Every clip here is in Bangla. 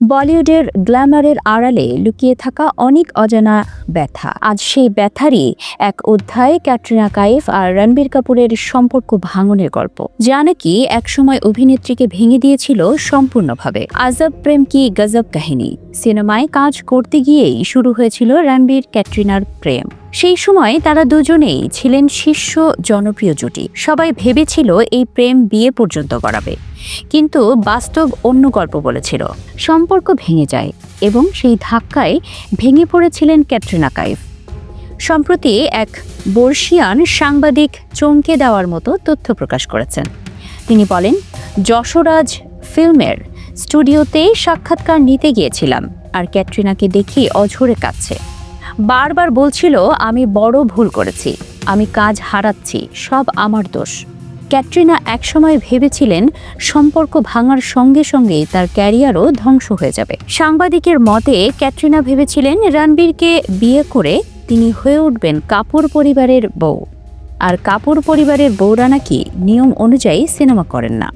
বলিউডের গ্ল্যামারের আড়ালে লুকিয়ে থাকা অনেক অজানা ব্যথা। আজ সেই ব্যথারই এক অধ্যায় ক্যাটরিনা কাইফ আর রণবীর কাপুরের সম্পর্ক ভাঙনের গল্প, যা নাকি একসময় অভিনেত্রীকে ভেঙে দিয়েছিল সম্পূর্ণভাবে। আজব প্রেম কি গজব কাহিনী সিনেমায় কাজ করতে গিয়েই শুরু হয়েছিল রণবীর ক্যাটরিনার প্রেম। সেই সময় তারা দুজনেই ছিলেন শীর্ষ জনপ্রিয় জুটি। সবাই ভেবেছিল এই প্রেম বিয়ে পর্যন্ত গড়াবে, কিন্তু বাস্তব অন্য গল্প বলেছিল। সম্পর্ক ভেঙে যায় এবং সেই ধাক্কায় ভেঙে পড়েছিলেন ক্যাটরিনা কাইফ। সম্প্রতি এক বর্ষিয়ান সাংবাদিক চমকে দেওয়ার মতো তথ্য প্রকাশ করেছেন। তিনি বলেন, যশোরাজ ফিল্মের স্টুডিওতে সাক্ষাৎকার নিতে গিয়েছিলাম আর ক্যাটরিনাকে দেখি অঝরে কাঁদছে। বারবার বলছিল, আমি বড় ভুল করেছি, আমি কাজ হারাচ্ছি, সব আমার দোষ। ক্যাটরিনা একসময় ভেবেছিলেন সম্পর্ক ভাঙার সঙ্গে সঙ্গেই তার ক্যারিয়ারও ধ্বংস হয়ে যাবে। সাংবাদিকের মতে ক্যাটরিনা ভেবেছিলেন রণবীরকে বিয়ে করে তিনি হয়ে উঠবেন কাপুর পরিবারের বউ, আর কাপুর পরিবারের বউরা নাকি নিয়ম অনুযায়ী সিনেমা করেন না।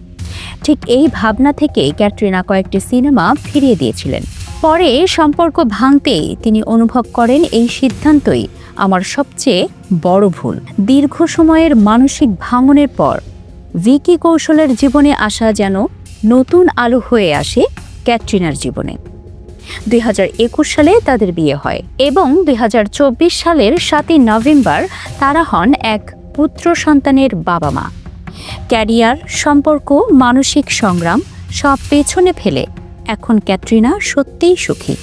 ঠিক এই ভাবনা থেকে ক্যাটরিনা কয়েকটি সিনেমা ফিরিয়ে দিয়েছিলেন। পরে সম্পর্ক ভাঙতেই তিনি অনুভব করেন, এই সিদ্ধান্তই আমার সবচেয়ে বড় ভুল। দীর্ঘ সময়ের মানসিক ভাঙনের পর ভিকি কৌশলের জীবনে আসা যেন নতুন আলো হয়ে আসে ক্যাটরিনার জীবনে। 2021 সালে তাদের বিয়ে হয় এবং 2024 সালের 7 নভেম্বর তারা হন এক পুত্র সন্তানের বাবা মা। ক্যারিয়ার, সম্পর্ক, মানসিক সংগ্রাম সব পেছনে ফেলে এখন ক্যাটরিনা সত্যিই সুখী।